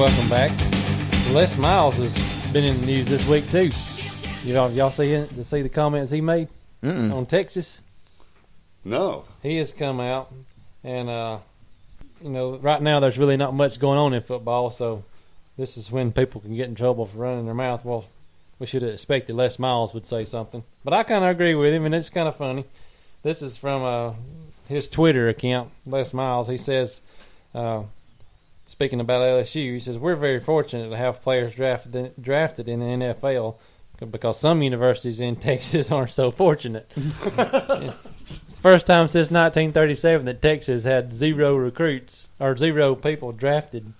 welcome back. Les Miles has been in the news this week too. Y'all see the comments he made on Texas? No. He has come out, and right now there's really not much going on in football, so this is when people can get in trouble for running their mouth. Well, we should have expected Les Miles would say something, but I kind of agree with him, and it's kind of funny. This is from his Twitter account, Les Miles. He says, speaking about LSU, he says, "We're very fortunate to have players drafted in the NFL because some universities in Texas aren't so fortunate." It's the first time since 1937 that Texas had zero recruits or zero people drafted,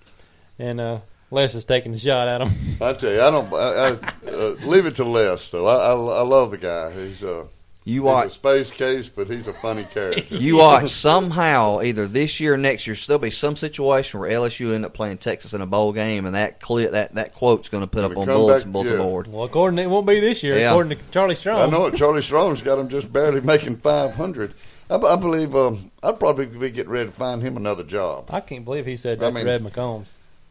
and Les is taking the shot at him. I tell you, I leave it to Les though. I love the guy. He's a space case, but he's a funny character. You watch somehow either this year or next year, there'll be some situation where LSU end up playing Texas in a bowl game, and that quote's going to put up on bulletin board. Well, according to, it won't be this year. Yeah. According to Charlie Strong, I know it. Charlie Strong's got him just barely making 500. I believe I'd probably be getting ready to find him another job. I can't believe he said that to Red McCombs.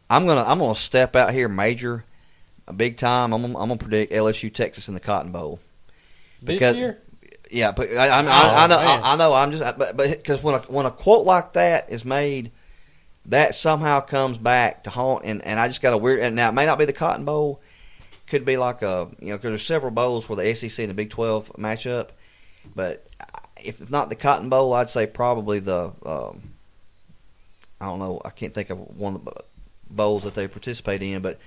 I'm gonna step out here major, big time. I'm gonna predict LSU Texas in the Cotton Bowl. This year. Yeah, but I know. I'm just, but because when a quote like that is made, that somehow comes back to haunt, and I just got a weird. And now it may not be the Cotton Bowl, could be like because there's several bowls where the SEC and the Big 12 match up, but if not the Cotton Bowl, I'd say probably the I don't know. I can't think of one of the bowls that they participate in, but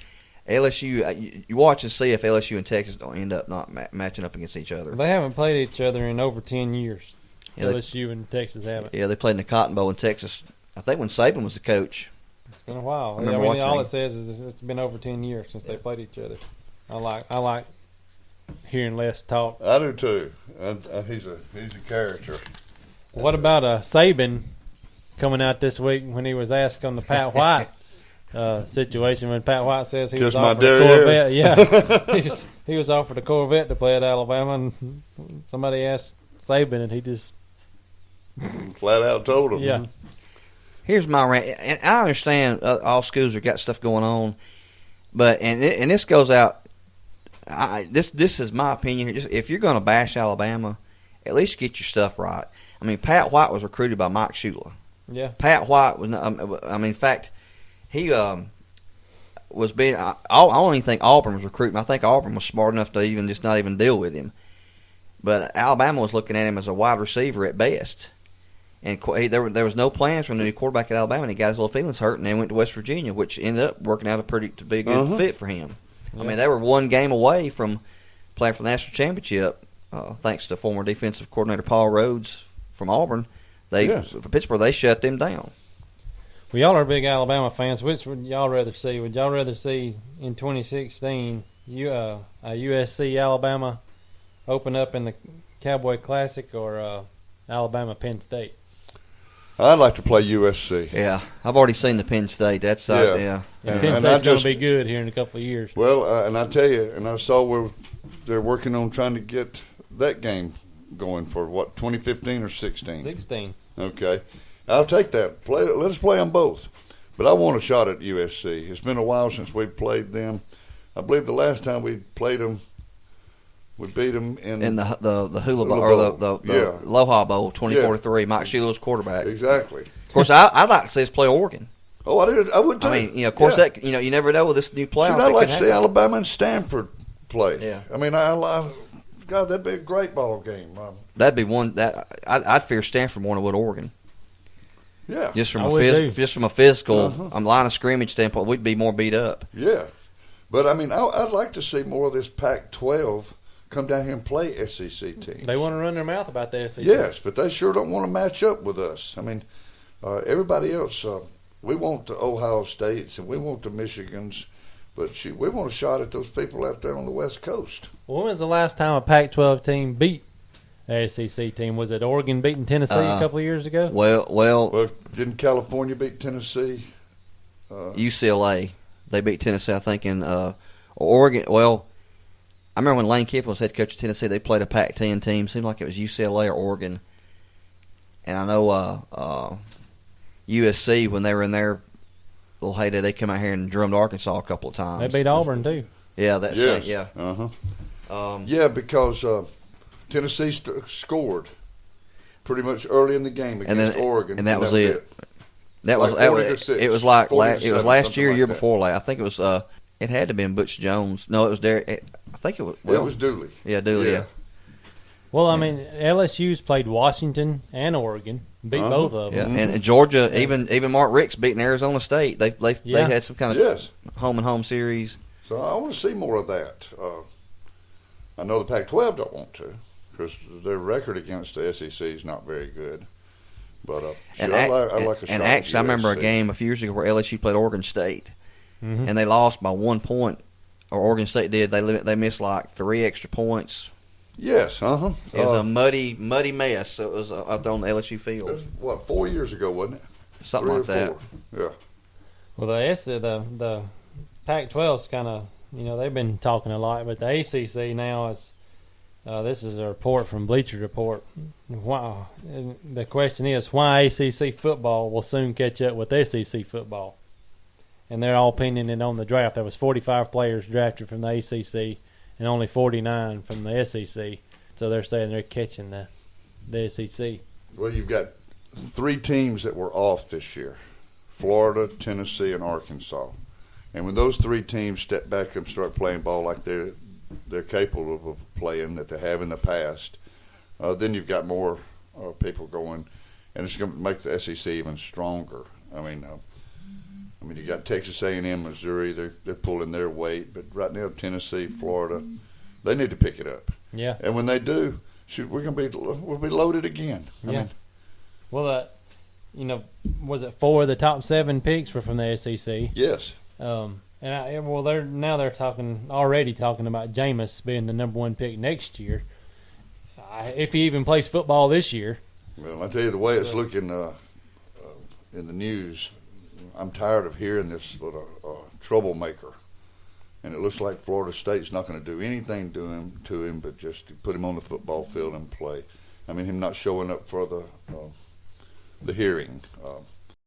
LSU, you watch and see if LSU and Texas don't end up not matching up against each other. They haven't played each other in over 10 years. Yeah, LSU and Texas haven't. Yeah, they played in the Cotton Bowl in Texas. I think when Saban was the coach. It's been a while. All it says is it's been over 10 years since they played each other. I like hearing Les talk. I do too. He's a character. What about Saban coming out this week when he was asked on the Pat White situation when Pat White says he was offered a Corvette? Yeah, he was offered a Corvette to play at Alabama, and somebody asked Saban, and he just flat out told him. Yeah. Here's my rant. And I understand all schools have got stuff going on, but and this goes out. This is my opinion. Just if you're going to bash Alabama, at least get your stuff right. I mean, Pat White was recruited by Mike Shula. Yeah. Pat White was. In fact, he was being. I don't even think Auburn was recruiting. I think Auburn was smart enough to even just not even deal with him. But Alabama was looking at him as a wide receiver at best, and there was no plans for a new quarterback at Alabama. And he got his little feelings hurt, and then went to West Virginia, which ended up working out to be a good fit for him. Yeah. I mean, they were one game away from playing for the national championship, thanks to former defensive coordinator Paul Rhodes from Auburn. For Pittsburgh, they shut them down. Well, y'all are big Alabama fans. Which would y'all rather see? Would y'all rather see in 2016 a USC Alabama open up in the Cowboy Classic or Alabama Penn State? I'd like to play USC. Yeah, I've already seen the Penn State. That's Penn State's going to be good here in a couple of years. Well, and I tell you, and I saw where they're working on trying to get that game going for 2015 or 16? 16. Okay, I'll take that. Let's play them both. But I want a shot at USC. It's been a while since we've played them. I believe the last time we played them, we beat them in the Hula Bowl or the Aloha Bowl, 24-3. Mike Shula was quarterback. Exactly. Of course, I'd like to see us play Oregon. Oh, I would too. I mean, of course, that you never know with this new playoff. I'd like to see Alabama and Stanford play. Yeah. I mean, God, that'd be a great ball game. That'd be one that I'd fear Stanford more than I would Oregon. Yeah. Just from a physical, line of scrimmage standpoint, we'd be more beat up. Yeah, but I mean, I'd like to see more of this Pac-12 come down here and play SEC teams. They want to run their mouth about the SEC. Yes, but they sure don't want to match up with us. I mean, everybody else, we want the Ohio States and we want the Michigans, but we want a shot at those people out there on the West Coast. Well, when was the last time a Pac-12 team beat an SEC team? Was it Oregon beating Tennessee a couple of years ago? Well, didn't California beat Tennessee? UCLA. They beat Tennessee, I think, in Oregon. Well, I remember when Lane Kiffin was head coach of Tennessee, they played a Pac-10 team. Seemed like it was UCLA or Oregon. And I know USC, when they were in their little heyday. They come out here and drummed Arkansas a couple of times. They beat Auburn too. Yeah, that's Yes. yeah. Yeah, because Tennessee scored pretty much early in the game against Oregon, and that was it. That Like was 40 to 6, it was like 40 to it was 7, last something year, like year that. before last. I think it was. It had to have been Butch Jones. No, it was Derek. I think it was. Well, it was Dooley. Yeah, Dooley. Yeah. Well, I mean, LSU's played Washington and Oregon, beat both of Yeah, them. and Georgia, even Mark Rick's beating Arizona State. They had some kind of home and home series. So I want to see more of that. I know the Pac-12 don't want to because their record against the SEC is not very good. But I like a shot. And actually, I remember a USC. game a few years ago where LSU played Oregon State, Mm-hmm. and they lost by 1 point. Or Oregon State did. They missed like 3 extra points. Yes, It was a muddy mess. So it was out there on the LSU field. That's, 4 years ago, wasn't it? Something 3 like or that. 4. Yeah. Well, the Pac-12's kind of, they've been talking a lot, but the ACC now is. This is a report from Bleacher Report. Wow. And the question is, why ACC football will soon catch up with SEC football? And they're all pinning it on the draft. There was 45 players drafted from the ACC and only 49 from the SEC. So they're saying they're catching the SEC. Well, you've got 3 teams that were off this year: Florida, Tennessee, and Arkansas. And when those 3 teams step back and start playing ball like they're capable of playing that they have in the past, then you've got more people going, and it's going to make the SEC even stronger. I mean, you got Texas A&M, Missouri. They're pulling their weight, but right now Tennessee, Florida, they need to pick it up. Yeah. And when they do, we'll be loaded again. I mean, well, was it 4 of the top 7 picks were from the SEC? yes. They're already talking about Jameis being the number 1 pick next year, if he even plays football this year. Well, I tell you, the way it's looking in the news, I'm tired of hearing this little troublemaker. And it looks like Florida State's not going to do anything to him but just put him on the football field and play. I mean, him not showing up for the hearing.